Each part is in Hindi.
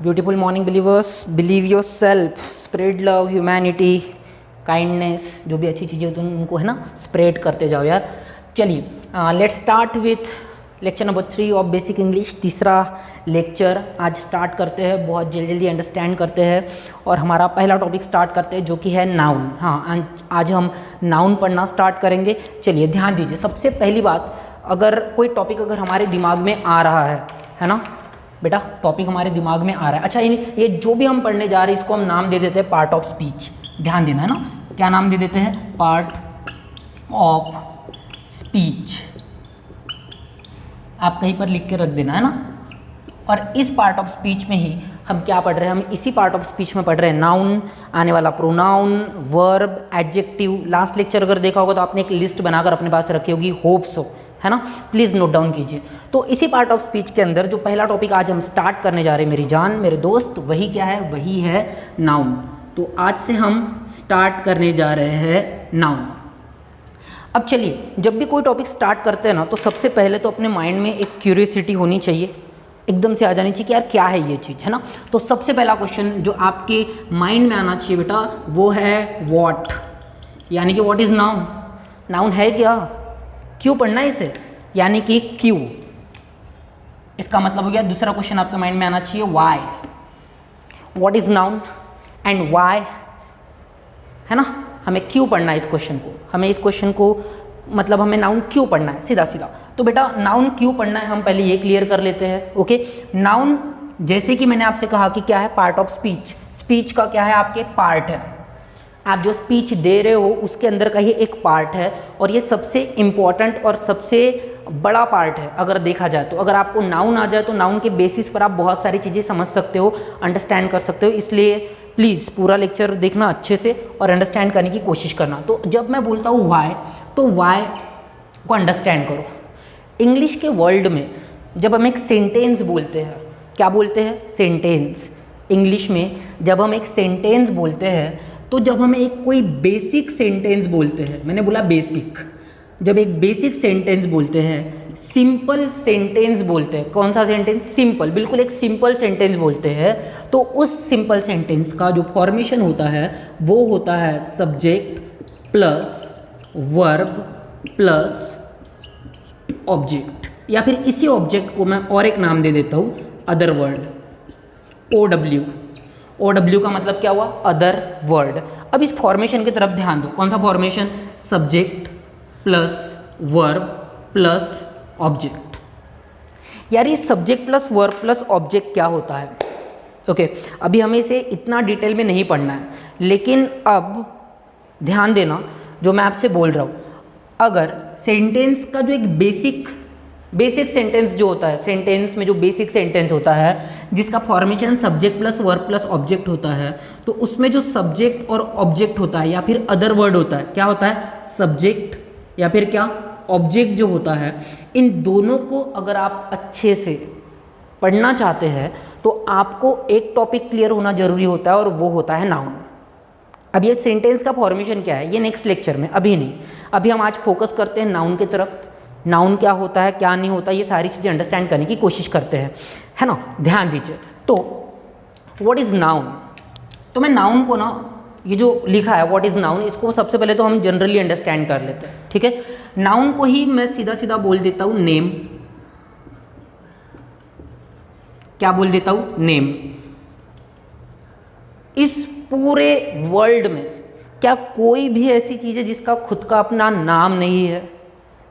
Beautiful morning believers, believe your self, spread love, humanity, kindness, जो भी अच्छी चीज़ें होती हैं उनको है ना स्प्रेड करते जाओ यार। चलिए let's start with lecture number 3 of basic English. तीसरा लेक्चर आज स्टार्ट करते हैं, बहुत जल्दी जल्दी अंडरस्टैंड करते हैं और हमारा पहला टॉपिक स्टार्ट करते हैं जो कि है नाउन। हाँ, आज हम नाउन पढ़ना स्टार्ट करेंगे। चलिए ध्यान दीजिए, सबसे पहली बात, अगर कोई टॉपिक अगर हमारे दिमाग में आ रहा है ना बेटा, टॉपिक हमारे दिमाग में आ रहा है, अच्छा ये जो भी हम पढ़ने जा रहे हैं इसको हम नाम दे देते हैं पार्ट ऑफ स्पीच। ध्यान देना है ना, क्या नाम दे देते हैं? Part of speech. आप कहीं पर लिख के रख देना है ना। और इस पार्ट ऑफ स्पीच में ही हम क्या पढ़ रहे हैं? हम इसी पार्ट ऑफ स्पीच में पढ़ रहे हैं नाउन, आने वाला pronoun, verb, adjective. Last lecture अगर देखा होगा तो आपने एक लिस्ट बनाकर अपने पास रखी होगी, होप सो, है ना। प्लीज़ नोट डाउन कीजिए। तो इसी पार्ट ऑफ स्पीच के अंदर जो पहला टॉपिक आज हम स्टार्ट करने जा रहे हैं मेरी जान, मेरे दोस्त, वही क्या है? वही है नाउन। तो आज से हम स्टार्ट करने जा रहे हैं नाउन। अब चलिए, जब भी कोई टॉपिक स्टार्ट करते हैं ना तो सबसे पहले तो अपने माइंड में एक क्यूरियोसिटी होनी चाहिए, एकदम से आ जानी चाहिए कि यार क्या है ये चीज़, है ना। तो सबसे पहला क्वेश्चन जो आपके माइंड में आना चाहिए बेटा वो है व्हाट, यानी कि व्हाट इज नाउन। नाउन है क्या? क्यों पढ़ना है इसे, यानी कि क्यों। इसका मतलब हो गया दूसरा क्वेश्चन आपके माइंड में आना चाहिए why. What is noun and why, है ना। हमें क्यों पढ़ना है इस क्वेश्चन को, हमें इस क्वेश्चन को मतलब हमें नाउन क्यों पढ़ना है, सीधा सीधा। तो बेटा नाउन क्यों पढ़ना है हम पहले ये क्लियर कर लेते हैं। ओके, नाउन जैसे कि मैंने आपसे कहा कि क्या है? Part of speech. स्पीच का क्या है? आपके पार्ट है। आप जो स्पीच दे रहे हो उसके अंदर का ही एक पार्ट है और ये सबसे इम्पॉर्टेंट और सबसे बड़ा पार्ट है अगर देखा जाए तो। अगर आपको नाउन आ जाए तो नाउन के बेसिस पर आप बहुत सारी चीज़ें समझ सकते हो, अंडरस्टैंड कर सकते हो। इसलिए प्लीज़ पूरा लेक्चर देखना अच्छे से और अंडरस्टैंड करने की कोशिश करना। तो जब मैं बोलता हूँ व्हाई, तो व्हाई को अंडरस्टैंड करो। इंग्लिश के वर्ल्ड में जब हम एक सेंटेंस बोलते हैं, क्या बोलते हैं? सेंटेंस। इंग्लिश में जब हम एक सेंटेंस बोलते हैं तो जब हम एक कोई बेसिक सेंटेंस बोलते हैं, मैंने बोला बेसिक, जब एक बेसिक सेंटेंस बोलते हैं, सिंपल सेंटेंस बोलते हैं। कौन सा सेंटेंस? सिंपल, बिल्कुल एक सिंपल सेंटेंस बोलते हैं। तो उस सिंपल सेंटेंस का जो फॉर्मेशन होता है वो होता है subject plus verb plus object, या फिर इसी ऑब्जेक्ट को मैं और एक नाम दे देता हूँ, अदर वर्ड, OW। OW का मतलब क्या हुआ? Other word. अब इस फॉर्मेशन की तरफ ध्यान दो। कौन सा formation? Subject plus verb plus object. यार ये subject plus verb plus object क्या होता है? ओके, अभी हमें इसे इतना डिटेल में नहीं पढ़ना है, लेकिन अब ध्यान देना जो मैं आपसे बोल रहा हूँ। अगर सेंटेंस का जो एक बेसिक सेंटेंस जो होता है, सेंटेंस में जो बेसिक सेंटेंस होता है जिसका formation subject plus verb plus object होता है, तो उसमें जो सब्जेक्ट और ऑब्जेक्ट होता है या फिर अदर वर्ड होता है, क्या होता है? सब्जेक्ट या फिर क्या? ऑब्जेक्ट जो होता है। इन दोनों को अगर आप अच्छे से पढ़ना चाहते हैं तो आपको एक टॉपिक क्लियर होना जरूरी होता है और वो होता है नाउन। अब ये सेंटेंस का फॉर्मेशन क्या है ये नेक्स्ट लेक्चर में, अभी नहीं। अभी हम आज फोकस करते हैं नाउन की तरफ। नाउन क्या होता है, क्या नहीं होता, ये सारी चीज़ें अंडरस्टैंड करने की कोशिश करते हैं, है ना। ध्यान दीजिए। तो व्हाट इज़ नाउन, तो मैं नाउन को ना, ये जो लिखा है व्हाट इज़ नाउन, इसको सबसे पहले तो हम जनरली अंडरस्टैंड कर लेते हैं, ठीक है। नाउन को ही मैं सीधा सीधा बोल देता हूँ नेम। क्या बोल देता हूँ? नेम। इस पूरे वर्ल्ड में क्या कोई भी ऐसी चीज़ है जिसका खुद का अपना नाम नहीं है,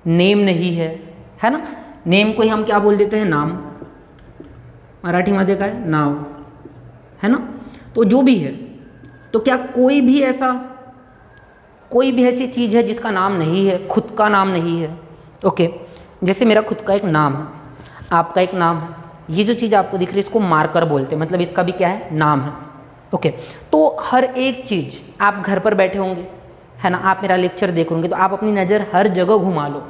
नेम नहीं है, है ना। नेम को ही हम क्या बोल देते हैं? नाम। मराठी में देखा है नाव, है ना। तो जो भी है, तो क्या कोई भी ऐसी चीज़ है जिसका नाम नहीं है, खुद का नाम नहीं है? ओके, जैसे मेरा खुद का एक नाम है, आपका एक नाम है, ये जो चीज़ आपको दिख रही है इसको मार्कर बोलते हैं, मतलब इसका भी क्या है? नाम है। ओके, तो हर एक चीज़, आप घर पर बैठे होंगे, है ना, आप मेरा लेक्चर देख होंगे, तो आप अपनी नज़र हर जगह घुमा लो,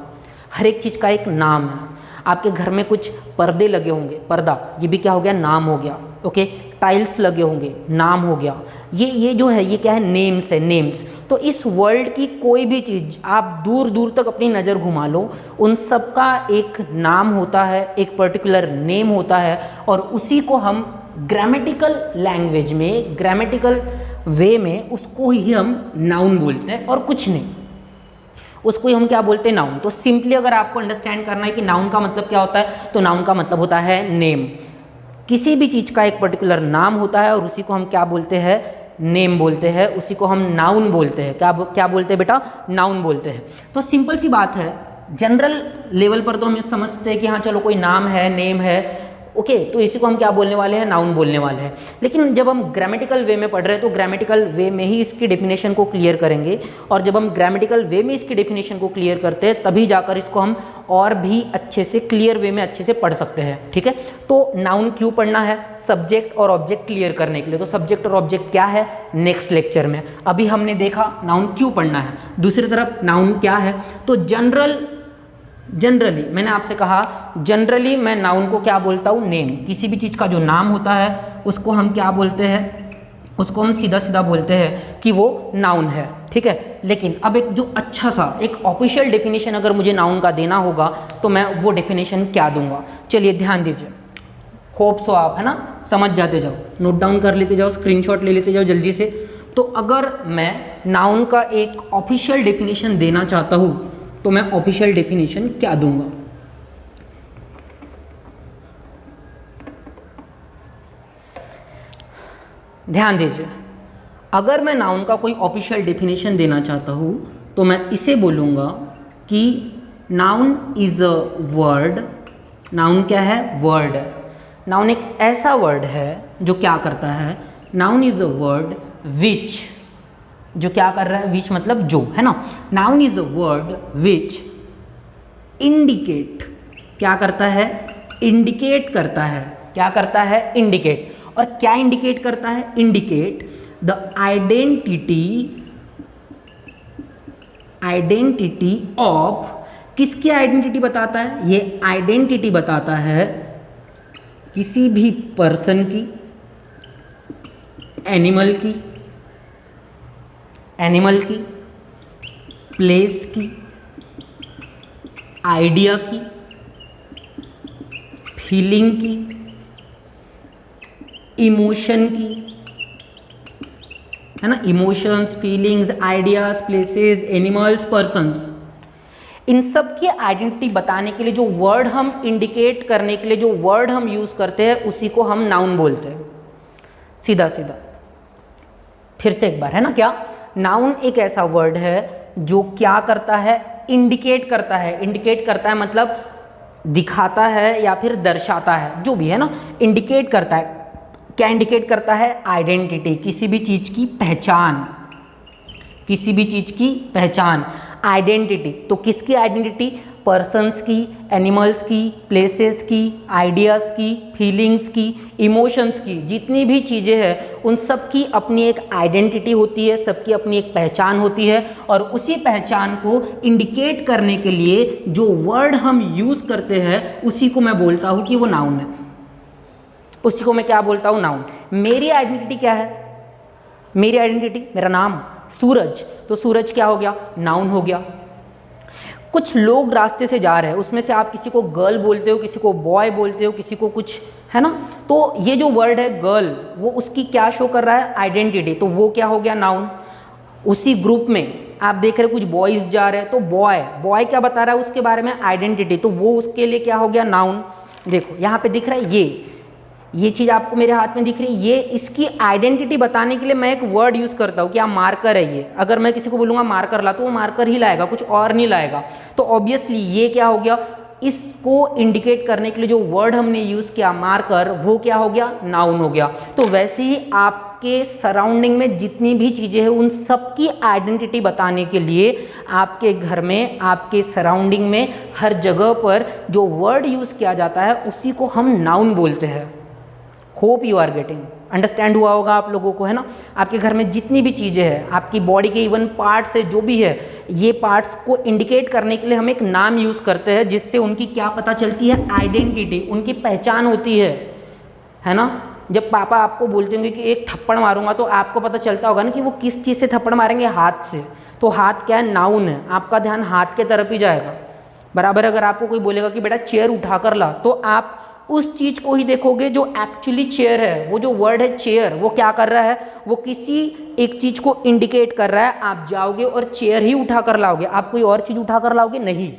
हर एक चीज़ का एक नाम है। आपके घर में कुछ पर्दे लगे होंगे, पर्दा, ये भी क्या हो गया? नाम हो गया। ओके, टाइल्स लगे होंगे, नाम हो गया। ये जो है ये क्या है? नेम्स है, नेम्स। तो इस वर्ल्ड की कोई भी चीज़ आप दूर दूर तक अपनी नज़र घुमा लो, उन सब का एक नाम होता है, एक पर्टिकुलर नेम होता है, और उसी को हम ग्रामेटिकल लैंग्वेज में, ग्रामेटिकल वे में उसको ही हम नाउन बोलते हैं और कुछ नहीं, उसको ही हम क्या बोलते हैं, नाउन। तो सिंपली अगर आपको अंडरस्टैंड करना है कि नाउन का मतलब क्या होता है, तो नाउन का मतलब होता है नेम। किसी भी चीज़ का एक पर्टिकुलर नाम होता है और उसी को हम क्या बोलते हैं, नेम बोलते हैं, उसी को हम नाउन बोलते हैं। क्या बोलते हैं बेटा, नाउन बोलते हैं। तो सिंपल सी बात है, जनरल लेवल पर तो हम ये समझते हैं कि हाँ चलो कोई नाम है, नेम है, ओके, तो इसी को हम क्या बोलने वाले हैं, नाउन बोलने वाले हैं। लेकिन जब हम ग्रामेटिकल वे में पढ़ रहे हैं तो ग्रामेटिकल वे में ही इसकी डेफिनेशन को क्लियर करेंगे, और जब हम ग्रामेटिकल वे में इसकी डेफिनेशन को क्लियर करते हैं तभी जाकर इसको हम और भी अच्छे से क्लियर वे में अच्छे से पढ़ सकते हैं, ठीक है। तो नाउन क्यों पढ़ना है, सब्जेक्ट और ऑब्जेक्ट क्लियर करने के लिए। तो सब्जेक्ट और ऑब्जेक्ट क्या है, नेक्स्ट लेक्चर में। अभी हमने देखा नाउन क्यों पढ़ना है, दूसरी तरफ नाउन क्या है। तो जनरली मैंने आपसे कहा, जनरली मैं नाउन को क्या बोलता हूँ, नेम। किसी भी चीज़ का जो नाम होता है उसको हम क्या बोलते हैं, उसको हम सीधा सीधा बोलते हैं कि वो नाउन है, ठीक है। लेकिन अब एक जो अच्छा सा एक ऑफिशियल डेफिनेशन अगर मुझे नाउन का देना होगा तो मैं वो डेफिनेशन क्या दूंगा, चलिए ध्यान दीजिए। होप सो आप, है ना, समझ जाते जाओ, नोट डाउन कर लेते जाओ, स्क्रीनशॉट ले लेते जाओ जल्दी से। तो अगर मैं नाउन का एक ऑफिशियल डेफिनेशन देना चाहता हूँ तो मैं ऑफिशियल डेफिनेशन क्या दूंगा, ध्यान दीजिए। अगर मैं नाउन का कोई ऑफिशियल डेफिनेशन देना चाहता हूँ तो मैं इसे बोलूँगा कि noun is a word. Noun क्या है, वर्ड है। नाउन एक ऐसा वर्ड है जो क्या करता है, noun is a word which, जो क्या कर रहा है, विच मतलब जो, है ना। Noun is a word which indicate, क्या करता है, इंडिकेट करता है। क्या करता है, इंडिकेट। और क्या इंडिकेट करता है, इंडिकेट द आइडेंटिटी ऑफ, किसकी आइडेंटिटी बताता है, ये आइडेंटिटी बताता है किसी भी पर्सन की, एनिमल की, प्लेस की, आइडिया की, फीलिंग की, इमोशन की, है ना। Emotions, feelings, ideas, places, animals, persons, इन सब की आइडेंटिटी बताने के लिए जो वर्ड हम इंडिकेट करने के लिए जो वर्ड हम यूज करते हैं उसी को हम नाउन बोलते हैं, सीधा सीधा। फिर से एक बार, है ना, क्या, नाउन एक ऐसा वर्ड है जो क्या करता है, इंडिकेट करता है। इंडिकेट करता है मतलब दिखाता है या फिर दर्शाता है, जो भी है ना, इंडिकेट करता है। क्या इंडिकेट करता है, आइडेंटिटी, किसी भी चीज की पहचान, किसी भी चीज की पहचान, आइडेंटिटी। तो किसकी आइडेंटिटी, पर्सन्स की, एनिमल्स की, प्लेसेस की, आइडियाज की, फीलिंग्स की, इमोशंस की, जितनी भी चीज़ें हैं उन सब की अपनी एक आइडेंटिटी होती है, सबकी अपनी एक पहचान होती है। और उसी पहचान को इंडिकेट करने के लिए जो वर्ड हम यूज़ करते हैं उसी को मैं बोलता हूँ कि वो नाउन है। उसी को मैं क्या बोलता हूँ, नाउन। मेरी आइडेंटिटी क्या है, मेरी आइडेंटिटी, मेरा नाम सूरज, तो सूरज क्या हो गया, नाउन हो गया। कुछ लोग रास्ते से जा रहे हैं, उसमें से आप किसी को गर्ल बोलते हो, किसी को बॉय बोलते हो, किसी को कुछ, है ना। तो ये जो वर्ड है गर्ल, वो उसकी क्या शो कर रहा है, आइडेंटिटी, तो वो क्या हो गया, नाउन। उसी ग्रुप में आप देख रहे हो कुछ बॉयज जा रहे हैं, तो बॉय, बॉय क्या बता रहा है उसके बारे में, आइडेंटिटी, तो वो उसके लिए क्या हो गया, नाउन। देखो यहाँ पे दिख रहा है, ये चीज़ आपको मेरे हाथ में दिख रही है, ये इसकी आइडेंटिटी बताने के लिए मैं एक वर्ड यूज़ करता हूँ, क्या, मार्कर है ये। अगर मैं किसी को बोलूँगा मार्कर ला, तो वो मार्कर ही लाएगा, कुछ और नहीं लाएगा। तो ऑब्वियसली ये क्या हो गया, इसको इंडिकेट करने के लिए जो वर्ड हमने यूज़ किया, मार्कर, वो क्या हो गया, नाउन हो गया। तो वैसे ही आपके सराउंडिंग में जितनी भी चीज़ें हैं उन सब की आइडेंटिटी बताने के लिए आपके घर में, आपके सराउंडिंग में, हर जगह पर जो वर्ड यूज़ किया जाता है उसी को हम नाउन बोलते हैं। Hope you are getting, understand हुआ होगा आप लोगों को, है ना। आपके घर में जितनी भी चीज़ें हैं, आपकी बॉडी के इवन पार्ट्स है, जो भी है, ये पार्ट्स को इंडिकेट करने के लिए हम एक नाम यूज़ करते हैं, जिससे उनकी क्या पता चलती है, आइडेंटिटी, उनकी पहचान होती है ना। जब पापा आपको बोलते होंगे कि एक थप्पड़ मारूंगा, तो आपको पता चलता होगा ना कि वो किस चीज़ से थप्पड़ मारेंगे, हाथ से। तो हाथ क्या है, नाउन है, आपका ध्यान हाथ के तरफ ही जाएगा। बराबर अगर आपको कोई बोलेगा कि बेटा चेयर उठा कर ला, तो आप उस चीज को ही देखोगे जो एक्चुअली चेयर है। वो जो वर्ड है चेयर, वो क्या कर रहा है, वो किसी एक चीज को इंडिकेट कर रहा है। आप जाओगे और चेयर ही उठा कर लाओगे, आप कोई और चीज उठा कर लाओगे नहीं।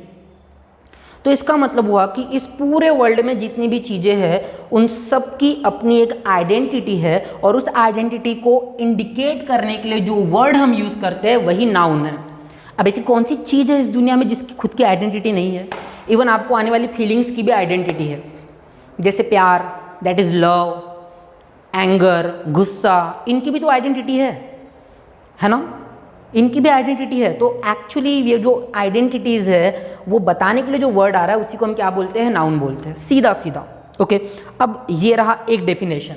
तो इसका मतलब हुआ कि इस पूरे वर्ल्ड में जितनी भी चीजें हैं उन सब की अपनी एक आइडेंटिटी है, और उस आइडेंटिटी को इंडिकेट करने के लिए जो वर्ड हम यूज करते हैं वही नाउन है। अब ऐसी कौन सी चीज है इस दुनिया में जिसकी खुद की आइडेंटिटी नहीं है? इवन आपको आने वाली फीलिंग्स की भी आइडेंटिटी है, जैसे प्यार, दैट इज लव, एंगर, गुस्सा, इनकी भी तो आइडेंटिटी है ना? इनकी भी आइडेंटिटी है। तो एक्चुअली ये जो आइडेंटिटीज है वो बताने के लिए जो वर्ड आ रहा है उसी को हम क्या बोलते हैं, नाउन बोलते हैं, सीधा सीधा। ओके, अब ये रहा एक definition.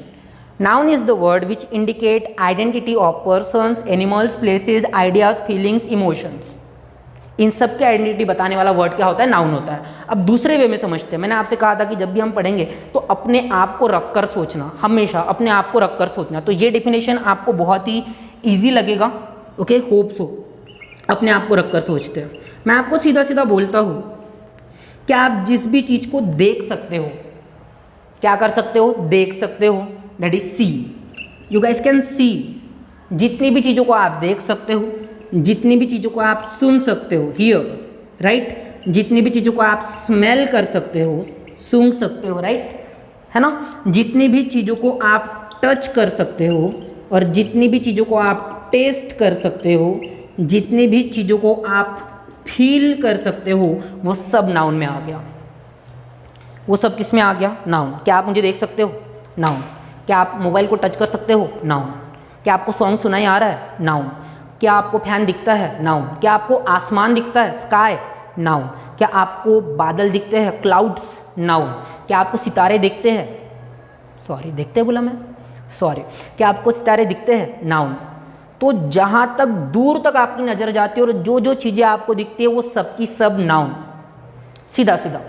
Noun is the word which indicate identity of persons, animals, places, ideas, feelings, emotions. इन सब की आइडेंटिटी बताने वाला वर्ड क्या होता है, नाउन होता है। अब दूसरे वे में समझते हैं। मैंने आपसे कहा था कि जब भी हम पढ़ेंगे तो अपने आप को रखकर सोचना, हमेशा अपने आप को रखकर सोचना। तो ये डेफिनेशन आपको बहुत ही ईजी लगेगा। ओके, होप सो अपने आप को रखकर सोचते हैं। मैं आपको सीधा सीधा बोलता हूँ कि आप जिस भी चीज़ को देख सकते हो, क्या कर सकते हो, देख सकते हो, that is see. You guys can see. जितनी भी चीज़ों को आप देख सकते हो, जितनी भी चीज़ों को आप सुन सकते हो, हियर, राइट, जितनी भी चीज़ों को आप स्मेल कर सकते हो, सूंघ सकते हो, राइट, है ना, जितनी भी चीज़ों को आप टच कर सकते हो, और जितनी भी चीज़ों को आप टेस्ट कर सकते हो, जितनी भी चीज़ों को आप फील कर सकते हो, वो सब नाउन में आ गया। वो सब किस में आ गया, नाउन। क्या आप मुझे देख सकते हो, नाउन। क्या आप मोबाइल को टच कर सकते हो, नाउन। क्या आपको सॉन्ग सुनाई आ रहा है, नाउन। क्या आपको फैन दिखता है, नाउन। क्या आपको आसमान दिखता है, स्काई, नाउन। क्या आपको बादल दिखते हैं, क्लाउड्स, नाउन। क्या आपको सितारे दिखते हैं, सॉरी दिखते बोला मैं, सॉरी, क्या आपको सितारे दिखते हैं, नाउन। तो जहां तक दूर तक आपकी नजर जाती है और जो जो चीजें आपको दिखती है वो सब की सब नाउन, सीधा सीधा,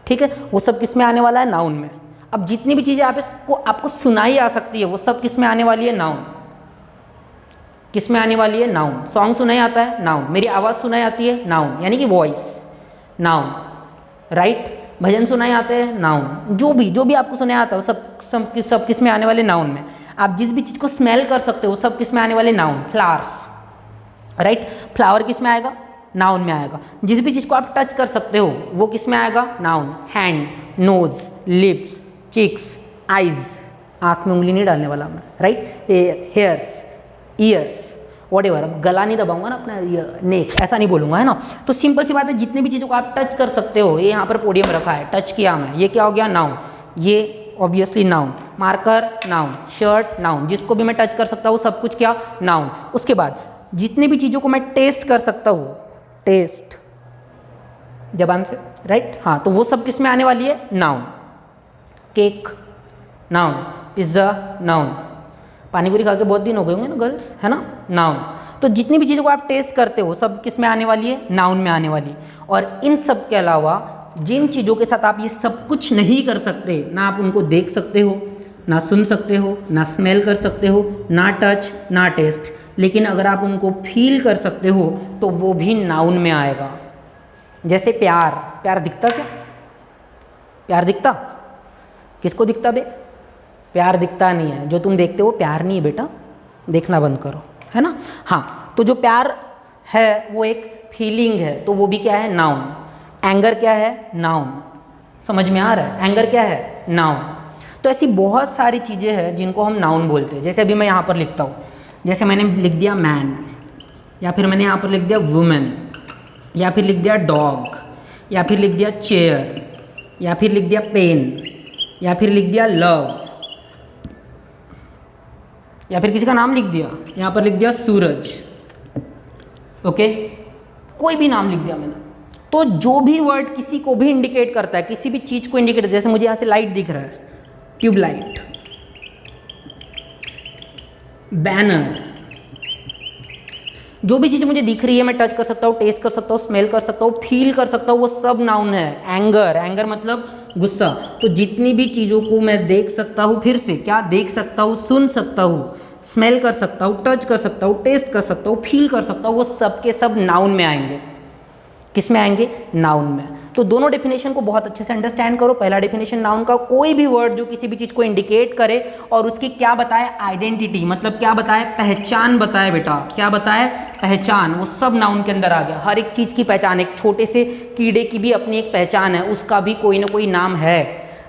ठीक है। वो सब किस में आने वाला है, नाउन में। अब जितनी भी चीजें आपको सुनाई आ सकती है वो सब किस में आने वाली है, नाउन। किस में आने वाली है, नाउन। सॉन्ग सुनाई आता है, नाउन। मेरी आवाज सुनाई आती है, नाउन, यानी कि वॉइस, नाउन, राइट। भजन सुनाई आते हैं, नाउन। जो भी आपको सुनाई आता है वो सब किस में आने वाले, नाउन में। आप जिस भी चीज को स्मेल कर सकते हो सब किस में आने वाले, नाउन। फ्लावर्स, राइट, फ्लावर किस में आएगा, नाउन में आएगा। जिस भी चीज को आप टच कर सकते हो वो किस में आएगा, noun. Hand, nose, lips, cheeks, eyes, आंख में उंगली नहीं डालने वाला मैं, राइट, हेयर्स, ईयर्स, व्हाटएवर। अब गला नहीं दबाऊंगा ना अपना, नेक, ऐसा नहीं बोलूंगा, है ना। तो सिंपल सी बात है, जितनी भी चीजों को आप टच कर सकते हो, ये यहाँ पर पोडियम रखा है, टच किया मैं, ये क्या हो गया, नाउन। ये obviously noun. Marker, noun. Shirt, noun. जिसको भी मैं टच कर सकता हूँ सब कुछ क्या, नाउन। उसके बाद जितनी भी चीज़ों को मैं टेस्ट कर सकता हूँ, टेस्ट जबान से, राइट, हाँ, तो वो सब किस में आने वाली है, noun. Cake, noun. Pizza, noun. पानी पूरी खा के बहुत दिन हो गए होंगे ना गर्ल्स, है ना, नाउन। तो जितनी भी चीज़ों को आप टेस्ट करते हो सब किस में आने वाली है, नाउन में आने वाली। और इन सब के अलावा जिन चीज़ों के साथ आप ये सब कुछ नहीं कर सकते, ना आप उनको देख सकते हो, ना सुन सकते हो, ना स्मेल कर सकते हो, ना टच, ना टेस्ट, लेकिन अगर आप उनको फील कर सकते हो तो वो भी नाउन में आएगा। जैसे प्यार, प्यार दिखता क्या, प्यार दिखता, किसको दिखता बे, प्यार दिखता नहीं है। जो तुम देखते हो प्यार नहीं है बेटा, देखना बंद करो, है ना। हाँ, तो जो प्यार है वो एक फीलिंग है, तो वो भी क्या है, नाउन। एंगर क्या है, नाउन। समझ में आ रहा है, एंगर क्या है, नाउन। तो ऐसी बहुत सारी चीज़ें हैं जिनको हम नाउन बोलते हैं। जैसे अभी मैं यहाँ पर लिखता हूँ, जैसे मैंने लिख दिया मैन, या फिर मैंने यहाँ पर लिख दिया वुमेन, या फिर लिख दिया डॉग, या फिर लिख दिया चेयर, या फिर लिख दिया पेन, या फिर लिख दिया लव, या फिर किसी का नाम लिख दिया, यहाँ पर लिख दिया सूरज, ओके, कोई भी नाम लिख दिया मैंने। तो जो भी वर्ड किसी को भी इंडिकेट करता है, किसी भी चीज को इंडिकेट, जैसे मुझे यहाँ से लाइट दिख रहा है, ट्यूबलाइट, बैनर, जो भी चीज मुझे दिख रही है मैं टच कर सकता हूँ, टेस्ट कर सकता हूँ, स्मेल कर सकता हूँ, फील कर सकता हूँ, वो सब नाउन है। एंगर, एंगर मतलब गुस्सा। तो जितनी भी चीजों को मैं देख सकता हूँ, फिर से क्या देख सकता हूँ, सुन सकता हूँ, स्मेल कर सकता हूँ, टच कर सकता हूँ, टेस्ट कर सकता हूँ, फील कर सकता हूँ, वो सब के सब नाउन में आएंगे। किस में आएंगे? नाउन में। तो दोनों डेफिनेशन को बहुत अच्छे से अंडरस्टैंड करो। पहला डेफिनेशन नाउन का, कोई भी वर्ड जो किसी भी चीज़ को इंडिकेट करे और उसकी क्या बताए? आइडेंटिटी, मतलब क्या बताए? पहचान बताए बेटा। क्या बताए? पहचान। वो सब नाउन के अंदर आ गया। हर एक चीज़ की पहचान, एक छोटे से कीड़े की भी अपनी एक पहचान है, उसका भी कोई ना कोई नाम है,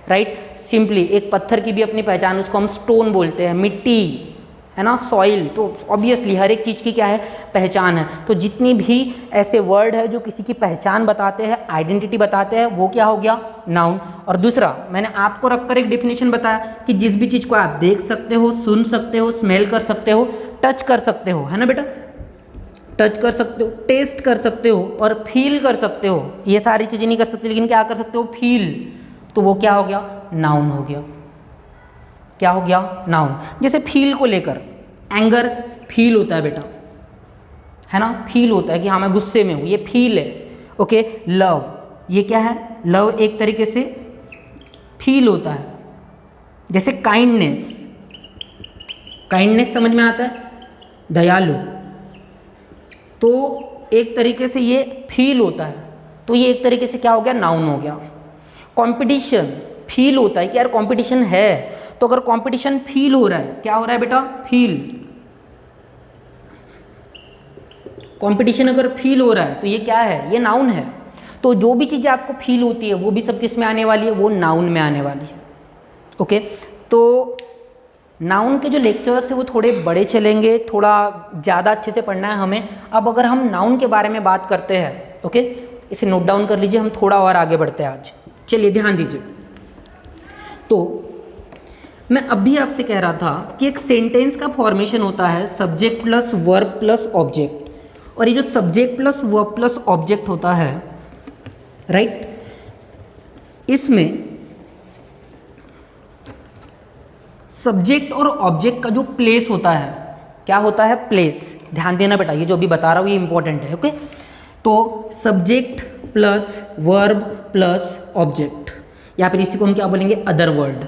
राइट। सिंपली एक पत्थर की भी अपनी पहचान, उसको हम स्टोन बोलते हैं, मिट्टी है ना, सॉइल। तो ऑब्वियसली हर एक चीज़ की क्या है? पहचान है। तो जितनी भी ऐसे वर्ड है जो किसी की पहचान बताते हैं, आइडेंटिटी बताते हैं, वो क्या हो गया? नाउन। और दूसरा मैंने आपको रखकर एक डेफिनेशन बताया कि जिस भी चीज़ को आप देख सकते हो, सुन सकते हो, स्मेल कर सकते हो, टच कर सकते हो, है ना बेटा, टच कर सकते हो, टेस्ट कर सकते हो और फील कर सकते हो। ये सारी चीज़ें नहीं कर सकते, लेकिन क्या कर सकते हो? फील। तो वो क्या हो गया? नाउन हो गया। क्या हो गया? नाउन। जैसे फील को लेकर, एंगर फील होता है बेटा, है ना, फील होता है कि हाँ मैं गुस्से में हूँ, ये फील है। ओके। लव, ये क्या है? लव एक तरीके से फील होता है। जैसे काइंडनेस, काइंडनेस समझ में आता है? दयालु, तो एक तरीके से ये फील होता है। तो ये एक तरीके से क्या हो गया? नाउन हो गया। कंपटीशन फील होता है कि यार कंपटीशन है, तो अगर कंपटीशन फील हो रहा है, क्या हो रहा है बेटा? फील। कंपटीशन अगर फील हो रहा है तो ये क्या है? ये नाउन है। तो जो भी चीज़ें आपको फील होती है वो भी सब किस में आने वाली है? वो नाउन में आने वाली है। ओके। तो नाउन के जो लेक्चर्स है वो थोड़े बड़े चलेंगे, थोड़ा ज़्यादा अच्छे से पढ़ना है हमें। अब अगर हम नाउन के बारे में बात करते हैं, ओके, इसे नोट डाउन कर लीजिए, हम थोड़ा और आगे बढ़ते हैं आज। चलिए ध्यान दीजिए। तो मैं अभी आपसे कह रहा था कि एक सेंटेंस का फॉर्मेशन होता है subject plus verb plus object, और ये जो subject plus verb plus object होता है, राइट, इसमें सब्जेक्ट और ऑब्जेक्ट का जो प्लेस होता है, क्या होता है? प्लेस। ध्यान देना बेटा, ये जो अभी बता रहा हूँ ये इंपॉर्टेंट है। ओके। तो subject plus verb plus object, या फिर इसी को हम क्या बोलेंगे? Other word.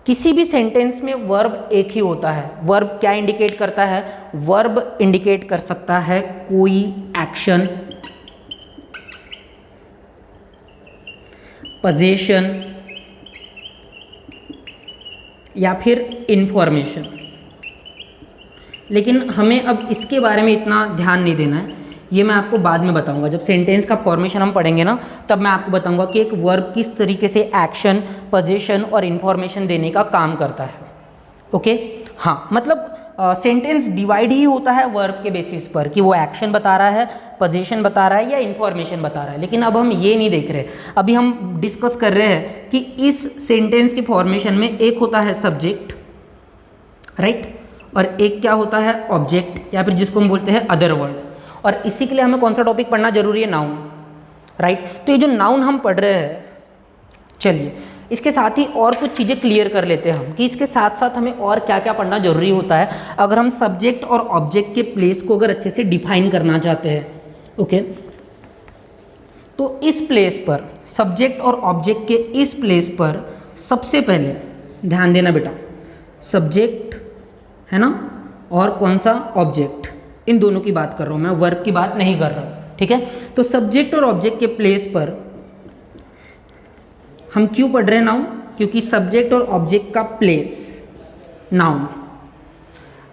किसी भी सेंटेंस में वर्ब एक ही होता है। वर्ब क्या इंडिकेट करता है? वर्ब इंडिकेट कर सकता है कोई एक्शन, पोजीशन या फिर इंफॉर्मेशन। लेकिन हमें अब इसके बारे में इतना ध्यान नहीं देना है, ये मैं आपको बाद में बताऊंगा। जब सेंटेंस का फॉर्मेशन हम पढ़ेंगे ना, तब मैं आपको बताऊंगा कि एक वर्ब किस तरीके से एक्शन, पोजीशन और इंफॉर्मेशन देने का काम करता है। ओके। हाँ, मतलब सेंटेंस डिवाइड ही होता है वर्ब के बेसिस पर कि वो एक्शन बता रहा है, पोजीशन बता रहा है या इंफॉर्मेशन बता रहा है। लेकिन अब हम ये नहीं देख रहे, अभी हम डिस्कस कर रहे हैं कि इस सेंटेंस के फॉर्मेशन में एक होता है सब्जेक्ट, राइट, और एक क्या होता है? ऑब्जेक्ट, या फिर जिसको हम बोलते हैं अदर वर्ड। और इसी के लिए हमें कौन सा टॉपिक पढ़ना जरूरी है? Noun, right. तो ये जो नाउन हम पढ़ रहे हैं, चलिए इसके साथ ही और कुछ चीज़ें क्लियर कर लेते हैं हम कि इसके साथ साथ हमें और क्या क्या पढ़ना जरूरी होता है अगर हम सब्जेक्ट और ऑब्जेक्ट के प्लेस को अगर अच्छे से डिफाइन करना चाहते हैं। ओके। तो इस प्लेस पर, सब्जेक्ट और ऑब्जेक्ट के इस प्लेस पर सबसे पहले ध्यान देना बेटा, सब्जेक्ट है ना, और कौन सा? ऑब्जेक्ट। इन दोनों की बात कर रहा हूं मैं, वर्ब की बात नहीं कर रहा हूं, ठीक है। तो सब्जेक्ट और ऑब्जेक्ट के प्लेस पर हम क्यों पढ़ रहे हैं नाउन? क्योंकि सब्जेक्ट और ऑब्जेक्ट का प्लेस नाउन,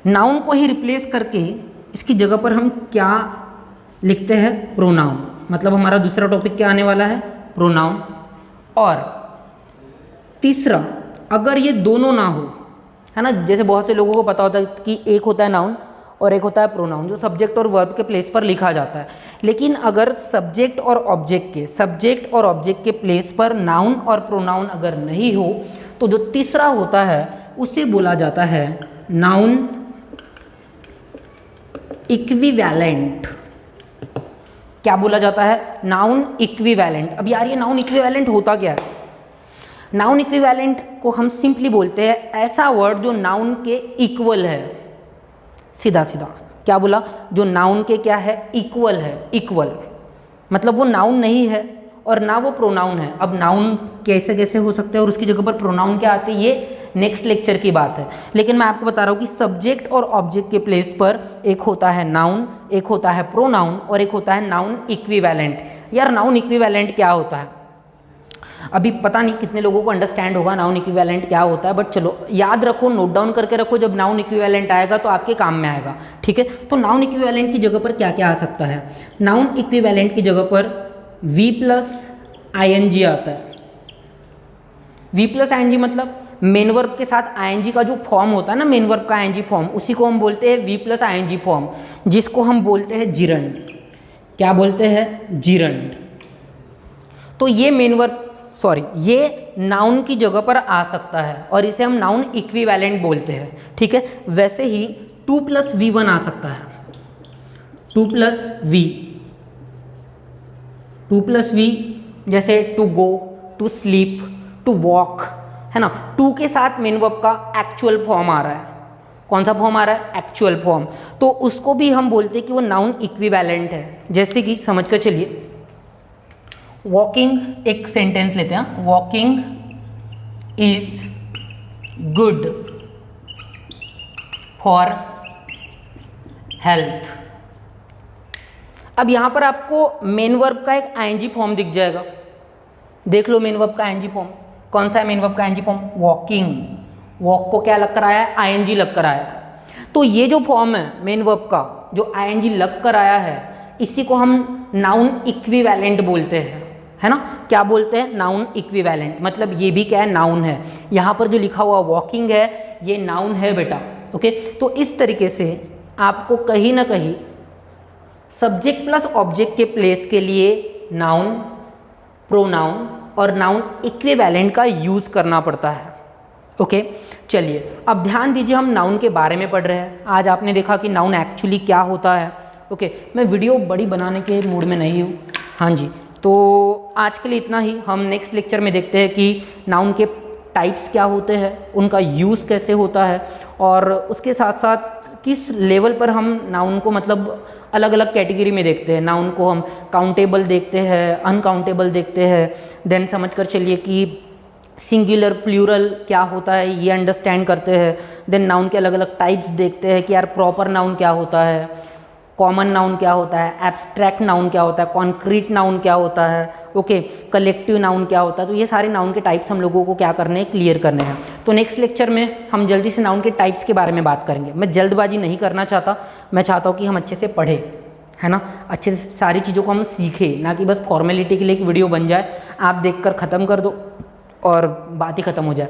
नाउन को ही रिप्लेस करके इसकी जगह पर हम क्या लिखते हैं? प्रोनाउन। मतलब हमारा दूसरा टॉपिक क्या आने वाला है? प्रोनाउन। और तीसरा, अगर ये दोनों ना हो, है ना, जैसे बहुत से लोगों को पता होता है कि एक होता है नाउन और एक होता है प्रोनाउन, जो सब्जेक्ट और वर्ब के प्लेस पर लिखा जाता है। लेकिन अगर सब्जेक्ट और ऑब्जेक्ट के प्लेस पर नाउन और प्रोनाउन अगर नहीं हो, तो जो तीसरा होता है उसे बोला जाता है नाउन इक्विवेलेंट। क्या बोला जाता है? Noun equivalent. अब यार ये नाउन इक्विवेलेंट होता क्या है? नाउन इक्विवेलेंट को हम सिंपली बोलते हैं ऐसा वर्ड जो नाउन के इक्वल है। सीधा सीधा क्या बोला? जो नाउन के क्या है? इक्वल है। इक्वल मतलब वो नाउन नहीं है और ना वो प्रोनाउन है। अब नाउन कैसे कैसे हो सकता है और उसकी जगह पर प्रोनाउन क्या आती है, ये नेक्स्ट लेक्चर की बात है, लेकिन मैं आपको बता रहा हूँ कि सब्जेक्ट और ऑब्जेक्ट के प्लेस पर एक होता है नाउन, एक होता है प्रोनाउन और एक होता है नाउन इक्विवेलेंट। यार नाउन इक्विवेलेंट क्या होता है, अभी पता नहीं कितने लोगों को अंडरस्टैंड होगा नाउन इक्विवेलेंट क्या होता है, बट चलो याद रखो, नोट डाउन करके रखो, जब नाउन इक्विवेलेंट आएगा तो आपके काम में आएगा, ठीक है। तो नाउन इक्विवेलेंट की जगह पर क्या क्या आ सकता है, नाउन इक्विवेलेंट की जगह पर V प्लस ING आता है। V प्लस ING मतलब मेन वर्ब के साथ ING का जो फॉर्म होता है ना, मेन वर्ब का ING फॉर्म, उसी को हम बोलते हैं V प्लस ING फॉर्म, जिसको हम बोलते हैं जिरंड। क्या बोलते हैं, जिरंड। तो ये मेन वर्ब ये नाउन की जगह पर आ सकता है और इसे हम नाउन इक्विवेलेंट बोलते हैं, ठीक है। वैसे ही 2 + V1 आ सकता है, 2 + V, जैसे to go, to sleep, to walk, है ना। 2 के साथ मेन वर्ब का एक्चुअल फॉर्म आ रहा है। कौन सा फॉर्म आ रहा है, एक्चुअल फॉर्म, तो उसको भी हम बोलते हैं कि वो नाउन इक्विवेलेंट है। जैसे कि समझ कर चलिए, वॉकिंग, एक सेंटेंस लेते हैं, walking is good for health. अब यहां पर आपको मेन वर्ब का एक ING फॉर्म दिख जाएगा, देख लो मेन वर्ब का ING फॉर्म कौन सा है, मेन वर्ब का ING फॉर्म वॉकिंग। वॉक को क्या लग कर आया है, ING लग कर आया है। तो ये जो फॉर्म है मेन वर्ब का, जो ING लग कर आया है, इसी को हम नाउन इक्विवेलेंट बोलते हैं, है ना। क्या बोलते हैं, नाउन इक्विवेलेंट। मतलब ये भी क्या है, नाउन है। यहाँ पर जो लिखा हुआ वॉकिंग है, ये नाउन है बेटा, ओके। तो इस तरीके से आपको कहीं ना कहीं सब्जेक्ट प्लस ऑब्जेक्ट के प्लेस के लिए नाउन, प्रोनाउन और नाउन इक्विवेलेंट का यूज करना पड़ता है, ओके। चलिए अब ध्यान दीजिए, हम नाउन के बारे में पढ़ रहे हैं। आज आपने देखा कि नाउन एक्चुअली क्या होता है, ओके। मैं वीडियो बड़ी बनाने के मूड में नहीं हूँ, हाँ जी। तो आज के लिए इतना ही। हम नेक्स्ट लेक्चर में देखते हैं कि नाउन के टाइप्स क्या होते हैं, उनका यूज़ कैसे होता है, और उसके साथ साथ किस लेवल पर हम नाउन को मतलब अलग अलग कैटेगरी में देखते हैं। नाउन को हम काउंटेबल देखते हैं, अनकाउंटेबल देखते हैं, देन समझ कर चलिए कि सिंगुलर प्लूरल क्या होता है ये अंडरस्टैंड करते हैं। देन नाउन के अलग अलग टाइप्स देखते हैं कि यार प्रॉपर नाउन क्या होता है, कॉमन नाउन क्या होता है, एब्स्ट्रैक्ट नाउन क्या होता है, कॉन्क्रीट नाउन क्या होता है, ओके, कलेक्टिव नाउन क्या होता है। तो ये सारे नाउन के टाइप्स हम लोगों को क्या करने हैं, क्लियर करने हैं। तो नेक्स्ट लेक्चर में हम जल्दी से नाउन के टाइप्स के बारे में बात करेंगे। मैं जल्दबाजी नहीं करना चाहता, मैं चाहता हूँ कि हम अच्छे से पढ़ें, है ना, अच्छे से सारी चीज़ों को हम सीखें, ना कि बस फॉर्मेलिटी के लिए एक वीडियो बन जाए, आप देखकर ख़त्म कर दो और बात ही ख़त्म हो जाए।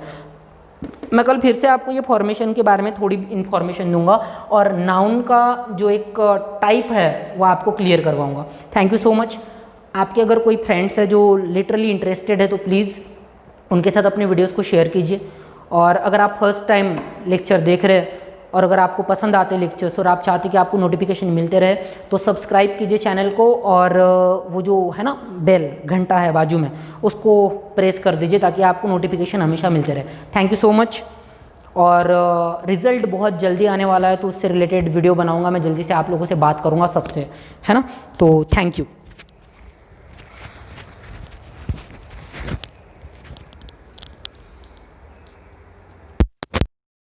मैं कल फिर से आपको ये फॉर्मेशन के बारे में थोड़ी इन्फॉर्मेशन दूंगा और नाउन का जो एक टाइप है वो आपको क्लियर करवाऊंगा। Thank you so much. आपके अगर कोई फ्रेंड्स है जो लिटरली इंटरेस्टेड है तो प्लीज़ उनके साथ अपने वीडियोस को शेयर कीजिए। और अगर आप फर्स्ट टाइम लेक्चर देख रहे हैं और अगर आपको पसंद आते लेक्चर्स और आप चाहते कि आपको नोटिफिकेशन मिलते रहे तो सब्सक्राइब कीजिए चैनल को, और वो जो है ना बेल घंटा है बाजू में, उसको प्रेस कर दीजिए ताकि आपको नोटिफिकेशन हमेशा मिलते रहे। Thank you so much. और रिज़ल्ट बहुत जल्दी आने वाला है तो उससे रिलेटेड वीडियो बनाऊंगा मैं, जल्दी से आप लोगों से बात करूंगा सबसे, है ना। तो थैंक यू।